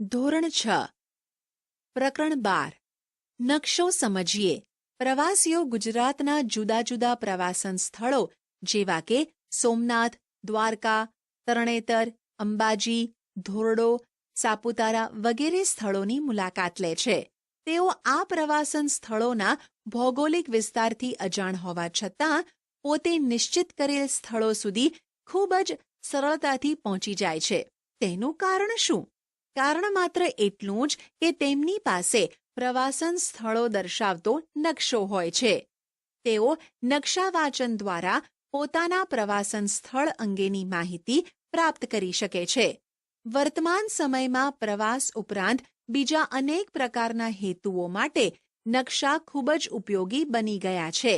ધોરણ 6 પ્રકરણ 12 નકશો સમજીએ. પ્રવાસીઓ ગુજરાતના જુદા જુદા પ્રવાસન સ્થળો જેવા કે સોમનાથ, દ્વારકા, તરણેતર, અંબાજી, ધોરડો, સાપુતારા વગેરે સ્થળોની મુલાકાત લે છે. તેઓ આ પ્રવાસન સ્થળોના ભૌગોલિક વિસ્તારથી અજાણ હોવા છતાં પોતે નિશ્ચિત કરેલ સ્થળો સુધી ખૂબ જ સરળતાથી પહોંચી જાય છે. તેનું કારણ શું? કારણ માત્ર એટલું જ કે તેમની પાસે પ્રવાસન સ્થળો દર્શાવતો નકશો હોય છે. તેઓ નકશા વાંચન દ્વારા પોતાના પ્રવાસન સ્થળ અંગેની માહિતી પ્રાપ્ત કરી શકે છે. વર્તમાન સમયમાં પ્રવાસ ઉપરાંત બીજા અનેક પ્રકારના હેતુઓ માટે નકશા ખૂબ જ ઉપયોગી બની ગયા છે.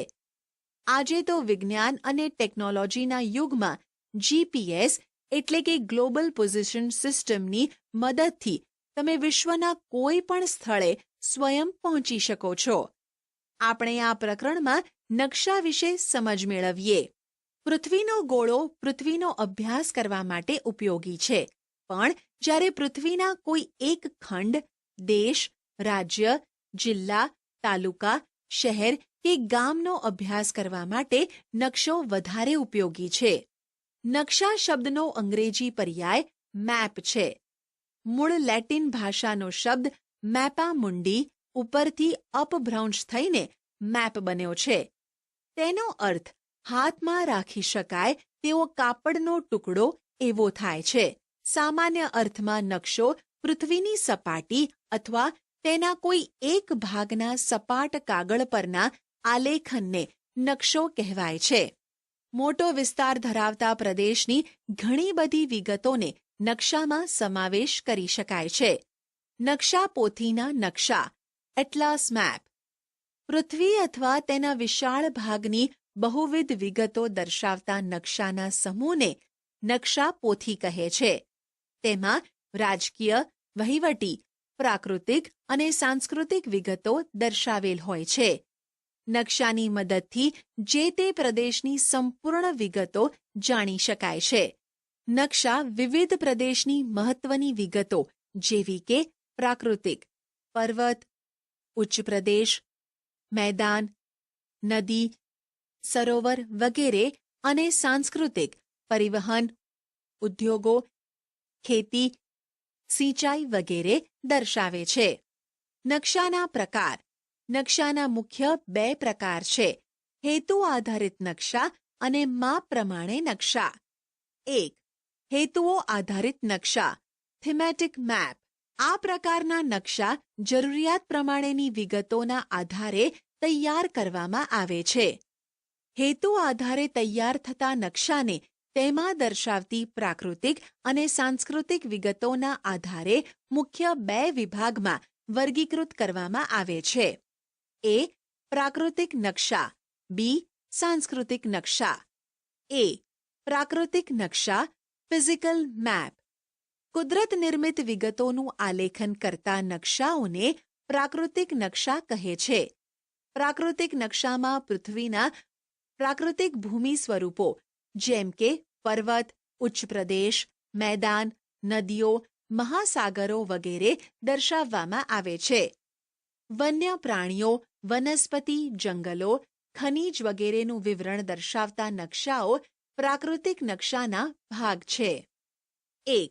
આજે તો વિજ્ઞાન અને ટેકનોલોજીના યુગમાં જીપીએસ એટલે કે ગ્લોબલ પોઝિશન સિસ્ટમની મદદથી તમે વિશ્વના કોઈ પણ સ્થળે સ્વયં પહોંચી શકો છો. આપણે આ પ્રકરણમાં નકશા વિશે સમજ મેળવીએ. પૃથ્વીનો ગોળો પૃથ્વીનો અભ્યાસ કરવા માટે ઉપયોગી છે, પણ જ્યારે પૃથ્વીના કોઈ એક ખંડ, દેશ, રાજ્ય, જિલ્લા, તાલુકા, શહેર કે ગામનો અભ્યાસ કરવા માટે નકશો વધારે ઉપયોગી છે. નકશા શબ્દનો અંગ્રેજી પર્યાય મેપ છે. મૂળ લેટિન ભાષાનો શબ્દ મેપા મુન્ડી ઉપરથી અપભ્રંશ થઈને મેપ બન્યો છે. તેનો અર્થ હાથમાં રાખી શકાય તેવો કાપડનો ટુકડો એવો થાય છે. સામાન્ય અર્થમાં નકશો પૃથ્વીની સપાટી અથવા તેના કોઈ એક ભાગના સપાટ કાગળ પરના આલેખનને નકશો કહેવાય છે. મોટો વિસ્તાર ધરાવતા પ્રદેશની ઘણી બધી વિગતોને નકશામાં સમાવેશ કરી શકાય છે. નકશા પોથીના નકશા એટલાસ મેપ પૃથ્વી અથવા તેના વિશાળ ભાગની બહુવિધ વિગતો દર્શાવતા નકશાના સમૂહને નકશા પોથી કહે છે. તેમાં રાજકીય, વહીવટી, પ્રાકૃતિક અને સાંસ્કૃતિક વિગતો દર્શાવેલ હોય છે. નકશાની મદદથી જે તે પ્રદેશની સંપૂર્ણ વિગતો જાણી શકાય છે. નકશા વિવિધ પ્રદેશની મહત્વની વિગતો જેવી કે પ્રાકૃતિક, પર્વત, ઉચ્ચ પ્રદેશ, મેદાન, નદી, સરોવર વગેરે અને સાંસ્કૃતિક, પરિવહન, ઉદ્યોગો, ખેતી, સિંચાઈ વગેરે દર્શાવે છે. નકશાના પ્રકાર. નકશાના મુખ્ય 2 પ્રકાર છે: હેતુ આધારિત નકશા અને માપ પ્રમાણે નકશા. 1. હેતુઓ આધારિત નકશા થીમેટિક મેપ. આ પ્રકારના નકશા જરૂરિયાત પ્રમાણેની વિગતોના આધારે તૈયાર કરવામાં આવે છે. હેતુ આધારે તૈયાર થતા નકશાને તેમાં દર્શાવતી પ્રાકૃતિક અને સાંસ્કૃતિક વિગતોના આધારે મુખ્ય 2 વિભાગમાં વર્ગીકૃત કરવામાં આવે છે. એ. પ્રાકૃતિક નકશા. બી. સાંસ્કૃતિક નકશા. એ. પ્રાકૃતિક નકશા ફિઝિકલ મેપ. કુદરત નિર્મિત વિગતોનું આલેખન કરતા નકશાઓને પ્રાકૃતિક નકશા કહે છે. પ્રાકૃતિક નકશામાં પૃથ્વીના પ્રાકૃતિક ભૂમિ સ્વરૂપો જેમ કે પર્વત, ઉચ્ચ પ્રદેશ, મેદાન, નદીઓ, મહાસાગરો વગેરે દર્શાવવામાં આવે છે. વન્ય પ્રાણીઓ, વનસ્પતિ, જંગલો, ખનિજ વગેરેનું વિવરણ દર્શાવતા નકશાઓ પ્રાકૃતિક નકશાના ભાગ છે. 1.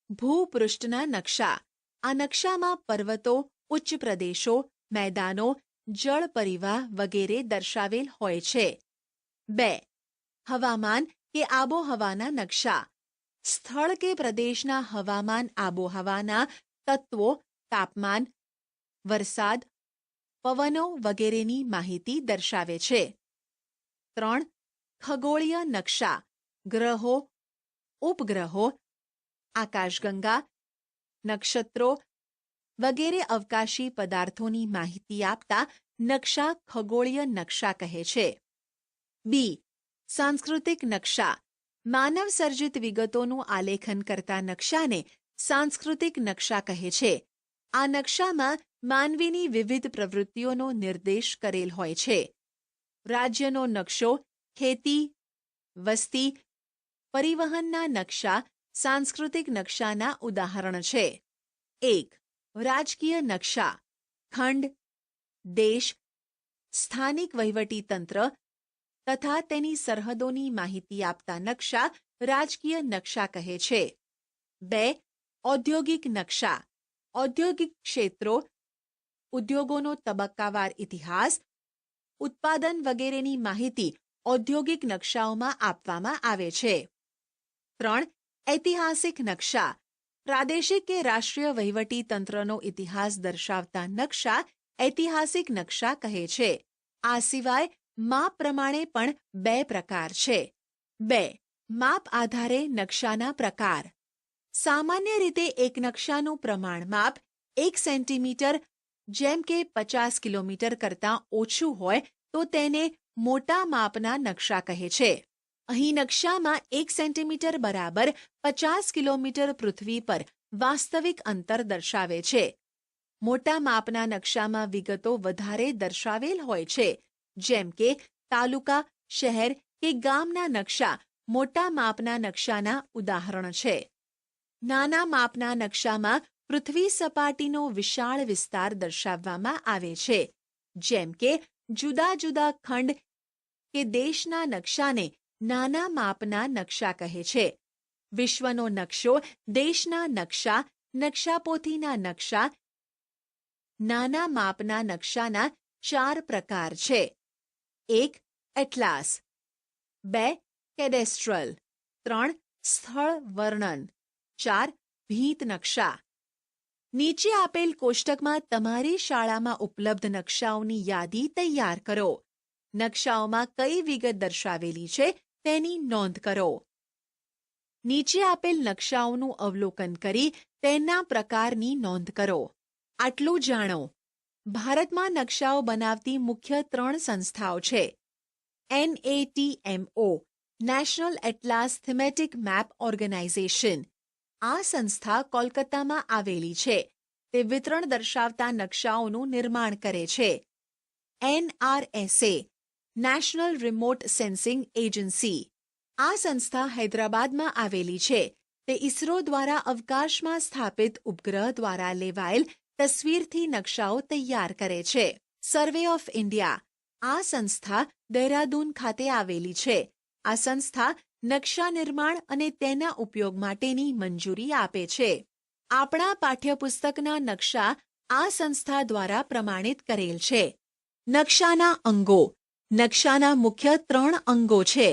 ભૂપૃષ્ઠના નકશા. આ નકશામાં પર્વતો, ઉચ્ચ પ્રદેશો, મેદાનો, જળ પરિવાહ વગેરે દર્શાવેલ હોય છે. 2. હવામાન કે આબોહવાના નકશા. સ્થળ કે પ્રદેશના હવામાન આબોહવાના તત્વો, તાપમાન, વરસાદ, પવનો વગેરેની માહિતી દર્શાવે છે. 3. ખગોળીય નકશા. ગ્રહો, ઉપગ્રહો, આકાશગંગા, નક્ષત્રો વગેરે અવકાશી પદાર્થોની માહિતી આપતા નકશા ખગોળીય નકશા કહે છે. બી. સાંસ્કૃતિક નકશા. માનવ સર્જિત વિગતોનું આલેખન કરતા નકશાને સાંસ્કૃતિક નકશા કહે છે. આ નકશામાં માનવીની વિવિધ પ્રવૃત્તિઓનો નિર્દેશ કરેલ હોય છે. રાજ્યનો નકશો, ખેતી, વસ્તી, પરિવહનના નકશા સાંસ્કૃતિક નકશાના ઉદાહરણ છે. એક, રાજકીય નકશા. ખંડ, દેશ, સ્થાનિક વહીવટીતંત્ર તથા તેની સરહદોની માહિતી આપતા નકશા રાજકીય નકશા કહે છે. 2, ઔદ્યોગિક નકશા. ઔદ્યોગિક ક્ષેત્રો, ઉદ્યોગોનો તબક્કાવાર ઇતિહાસ, ઉત્પાદન વગેરેની માહિતી ઔદ્યોગિક નકશાઓમાં આપવામાં આવે છે. 3, ઐતિહાસિક નકશા. પ્રાદેશિક કે રાષ્ટ્રીય વહીવટી તંત્રનો ઇતિહાસ દર્શાવતા નકશા ઐતિહાસિક નકશા કહે છે. આ સિવાય માપ પ્રમાણે પણ 2 પ્રકાર છે. 2, માપ આધારે નકશાના પ્રકાર. સામાન્ય રીતે એક નકશાનું પ્રમાણ માપ 1 સેન્ટીમીટર જેમ કે 50 કિલોમીટર કરતાં ઓછું હોય તો તેને મોટા માપના નકશા કહે છે. અહીં નકશામાં 1 સેન્ટીમીટર બરાબર 50 કિલોમીટર પૃથ્વી પર વાસ્તવિક અંતર દર્શાવે છે. મોટા માપના નકશામાં વિગતો વધારે દર્શાવેલ હોય છે, જેમ કે તાલુકા, શહેર કે ગામના નકશા મોટા માપના નકશાના ઉદાહરણ છે. નાના માપના નકશામાં પૃથ્વી સપાટીનો વિશાળ વિસ્તાર દર્શાવવામાં આવે છે, જેમ કે જુદા જુદા ખંડ કે દેશના નકશાને નાના માપના નકશા કહે છે. વિશ્વનો નકશો, દેશના નકશા, નકશાપોથીના નકશા. નાના માપના નકશાના 4 પ્રકાર છે. 1, એટલાસ. 2, કેડેસ્ટ્રલ. 3, સ્થળ વર્ણન. 4, ભીંત નકશા. નીચે આપેલ કોષ્ટકમાં તમારી શાળામાં ઉપલબ્ધ નકશાઓની યાદી તૈયાર કરો. નકશાઓમાં કઈ વિગત દર્શાવેલી છે તેની નોંધ કરો. નીચે આપેલ નકશાઓનું અવલોકન કરી તેના પ્રકારની નોંધ કરો. આટલું જાણો. ભારતમાં નકશાઓ બનાવતી મુખ્ય 3 સંસ્થાઓ છે. NATMO, national atlas thematic map organisation. આ સંસ્થા કોલકાતામાં આવેલી છે. તે વિતરણ દર્શાવતા નકશાઓનું નિર્માણ કરે છે. NRSA, national remote sensing agency. આ સંસ્થા હૈદરાબાદમાં આવેલી છે. તે ઇસરો દ્વારા અવકાશમાં સ્થાપિત ઉપગ્રહ દ્વારા લેવાયેલ તસવીરથી નકશાઓ તૈયાર કરે છે. Survey of India. આ સંસ્થા દહેરાદૂન ખાતે આવેલી છે. આ સંસ્થા નકશા નિર્માણ અને તેના ઉપયોગ માટેની મંજૂરી આપે છે. આપણા પાઠ્યપુસ્તકના નકશા આ સંસ્થા દ્વારા પ્રમાણિત કરેલ છે. નકશાના અંગો. નકશાના મુખ્ય 3 અંગો છે.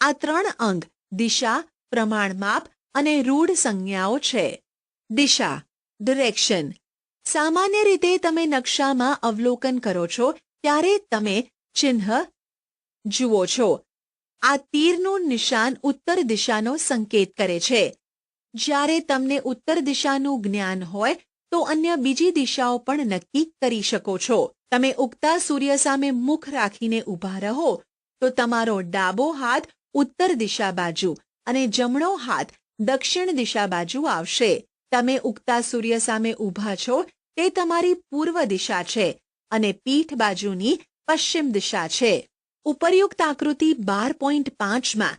આ 3 અંગ દિશા, પ્રમાણમાપ અને રૂઢ સંજ્ઞાઓ છે. દિશા, ડિરેક્શન. સામાન્ય રીતે તમે નકશામાં અવલોકન કરો છો ત્યારે તમે ચિહ્ન જુઓ છો. આ તીરનું નિશાન ઉત્તર દિશાનો સંકેત કરે છે. જ્યારે તમને ઉત્તર દિશાનું જ્ઞાન હોય તો અન્ય બીજી દિશાઓ પણ નક્કી કરી શકો છો. તમે ઉગતા સૂર્ય સામે મુખ રાખીને ઊભા રહો તો તમારો ડાબો હાથ ઉત્તર દિશા બાજુ અને જમણો હાથ દક્ષિણ દિશા બાજુ આવશે. તમે ઉગતા સૂર્ય સામે ઊભા છો તે તમારી પૂર્વ દિશા છે અને પીઠ બાજુની પશ્ચિમ દિશા છે. ઉપરયુક્ત આકૃતિ 12.5માં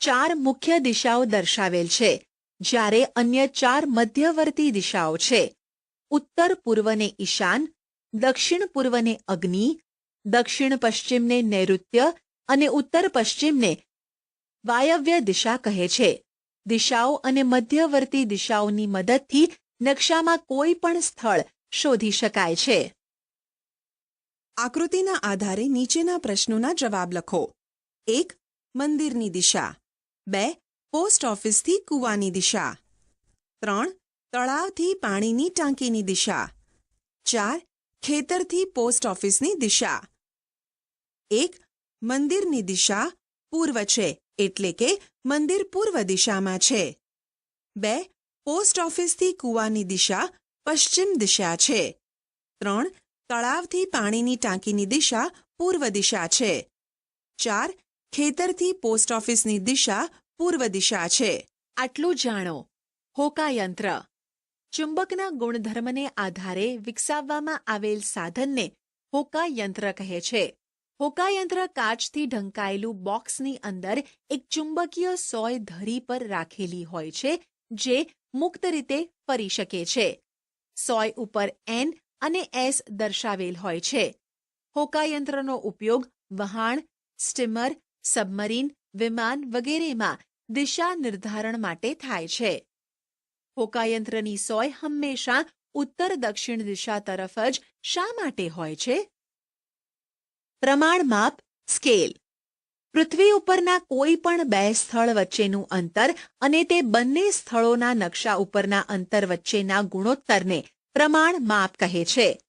4 મુખ્ય દિશાઓ દર્શાવેલ છે, જ્યારે અન્ય 4 મધ્યવર્તી દિશાઓ છે. ઉત્તર પૂર્વને ઈશાન, દક્ષિણ પૂર્વને અગ્નિ, દક્ષિણ પશ્ચિમને નૈઋત્ય અને ઉત્તર પશ્ચિમને વાયવ્ય દિશા કહે છે. દિશાઓ અને મધ્યવર્તી દિશાઓની મદદથી નકશામાં કોઈ પણ સ્થળ શોધી શકાય છે. આકૃતિના આધારે નીચેના પ્રશ્નોના જવાબ લખો. 1. મંદિરની દિશા. 2. પોસ્ટ ઓફિસથી કૂવાની દિશા. 3. તળાવથી પાણીની ટાંકીની દિશા. 4. ખેતરથી પોસ્ટ ઓફિસની દિશા. 1. મંદિરની દિશા પૂર્વ છે, એટલે કે મંદિર પૂર્વ દિશામાં છે. 2. પોસ્ટ ઓફિસથી કૂવાની દિશા પશ્ચિમ દિશા છે. 3. તળાવથી પાણીની ટાંકીની દિશા પૂર્વ દિશા છે. 4. ખેતરથી પોસ્ટ ઓફિસની દિશા પૂર્વ દિશા છે. આટલું જાણો. હોકાયંત્ર. ચુંબકના ગુણધર્મને આધારે વિકસાવવામાં આવેલ સાધનને હોકાયંત્ર કહે છે. હોકાયંત્ર કાચથી ઢંકાયેલું બોક્સની અંદર એક ચુંબકીય સોય ધરી પર રાખેલી હોય છે, જે મુક્ત રીતે ફરી શકે છે. સોય ઉપર એન અને એસ દર્શાવેલ હોય છે. હોકાયંત્રનો ઉપયોગ વહાણ, સ્ટીમર, સબમરીન, વિમાન વગેરેમાં દિશા નિર્ધારણ માટે થાય છે. હોકાયંત્રની સોય હંમેશા ઉત્તર દક્ષિણ દિશા તરફ જ શા માટે હોય છે? પ્રમાણ માપ સ્કેલ. પૃથ્વી ઉપરના કોઈ પણ બે સ્થળ વચ્ચેનું અંતર અને તે બંને સ્થળોના નકશા ઉપરના અંતર વચ્ચેના ગુણોત્તરને પ્રમાણ માપ કહે છે.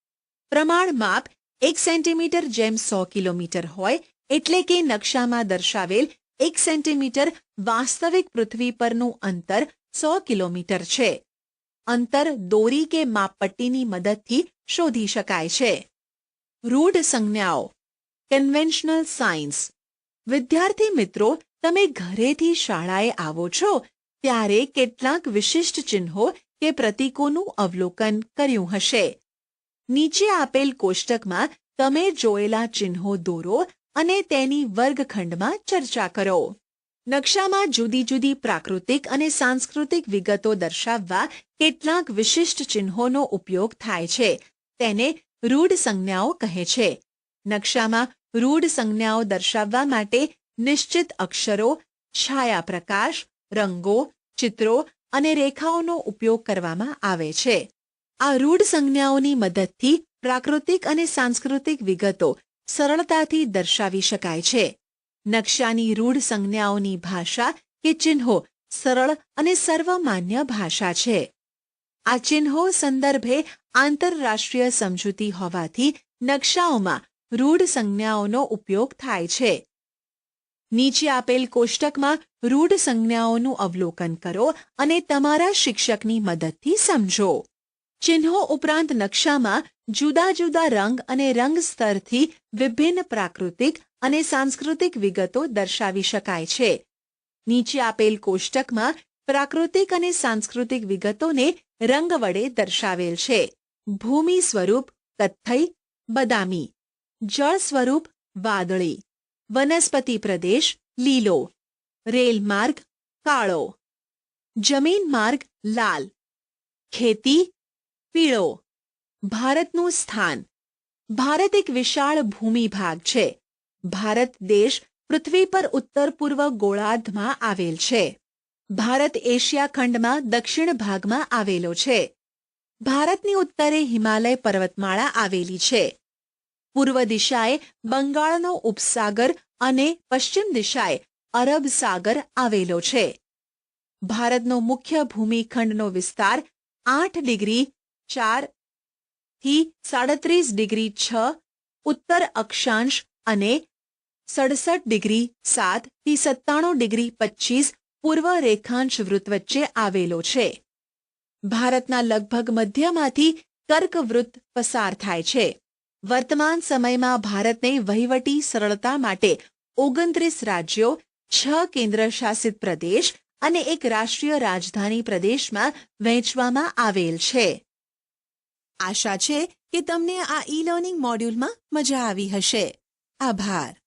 પ્રમાણ માપ 1 સેન્ટીમીટર જેમ 100 કિલોમીટર હોય એટલે કે નકશામાં દર્શાવેલ 1 સેન્ટીમીટર વાસ્તવિક પૃથ્વી પરનું અંતર 100 કિલોમીટર છે. અંતર દોરી કે માપપટ્ટીની મદદથી શોધી શકાય છે. રૂઢ સંજ્ઞાઓ કન્વેન્શનલ સાયન્સ. વિદ્યાર્થી મિત્રો, તમે ઘરેથી શાળાએ આવો છો ત્યારે કેટલાક વિશિષ્ટ ચિહ્નો કે પ્રતીકોનું અવલોકન કર્યું હશે. નીચે આપેલ કોષ્ટકમાં તમે જોયેલા ચિહ્નો દોરો અને તેની વર્ગખંડમાં ચર્ચા કરો. નકશામાં જુદી જુદી પ્રાકૃતિક અને સાંસ્કૃતિક વિગતો દર્શાવવા કેટલાક વિશિષ્ટ ચિહ્નોનો ઉપયોગ થાય છે. તેને રૂઢ સંજ્ઞાઓ કહે છે. નકશામાં રૂઢ સંજ્ઞાઓ દર્શાવવા માટે નિશ્ચિત અક્ષરો, છાયાપ્રકાશ, રંગો, ચિત્રો અને રેખાઓનો ઉપયોગ કરવામાં આવે છે. આ રૂઢ સંજ્ઞાઓની મદદથી પ્રાકૃતિક અને સાંસ્કૃતિક વિગતો સરળતાથી દર્શાવી શકાય છે. નકશાની રૂઢ સંજ્ઞાઓની ભાષા કે ચિહ્નો સરળ અને સર્વમાન્ય ભાષા છે. આ ચિહ્નો સંદર્ભે આંતરરાષ્ટ્રીય સમજૂતી હોવાથી નકશાઓમાં રૂઢ સંજ્ઞાઓનો ઉપયોગ થાય છે. નીચે આપેલ કોષ્ટકમાં રૂઢ સંજ્ઞાઓનું અવલોકન કરો અને તમારા શિક્ષકની મદદથી સમજો. ચિહ્નો ઉપરાંત નકશામાં જુદા જુદા રંગ અને રંગ સ્તરથી વિભિન્ન પ્રાકૃતિક અને સાંસ્કૃતિક વિગતો દર્શાવી શકાય છે. નીચે આપેલ કોષ્ટકમાં પ્રાકૃતિક અને સાંસ્કૃતિક વિગતોને રંગ વડે દર્શાવેલ છે. ભૂમિ સ્વરૂપ કથ્થઈ, બદામી. જળ સ્વરૂપ વાદળી. વનસ્પતિ પ્રદેશ લીલો. રેલ માર્ગ કાળો. જમીન માર્ગ લાલ. ખેતી પીળો. ભારતનું સ્થાન. ભારત એક વિશાળ ભૂમિભાગ છે. ભારત દેશ પૃથ્વી પર ઉત્તર પૂર્વ ગોળાર્ધમાં આવેલ છે. ભારત એશિયા ખંડમાં દક્ષિણ ભાગમાં આવેલો છે. ભારતની ઉત્તરે હિમાલય પર્વતમાળા આવેલી છે. પૂર્વ દિશાએ બંગાળનો ઉપસાગર અને પશ્ચિમ દિશાએ અરબ સાગર આવેલો છે. ભારતનો મુખ્ય ભૂમિખંડનો વિસ્તાર 8 ડિગ્રી 4 થી 37 ડિગ્રી 6 ઉત્તર અક્ષાંશ અને 67 ડિગ્રી 7 થી 97 ડિગ્રી 25 પૂર્વ રેખાંશ વૃત્ત વચ્ચે આવેલો છે. ભારતના લગભગ મધ્યમાંથી કર્કવૃત્ત પસાર થાય છે. વર્તમાન સમયમાં ભારતને વહીવટી સરળતા માટે 29 રાજ્યો, 6 કેન્દ્રશાસિત પ્રદેશ અને એક રાષ્ટ્રીય રાજધાની પ્રદેશમાં વહેંચવામાં આવેલ છે. આશા છે કે તમને આ ઈ લર્નિંગ મોડ્યુલમાં મજા આવી હશે. આભાર.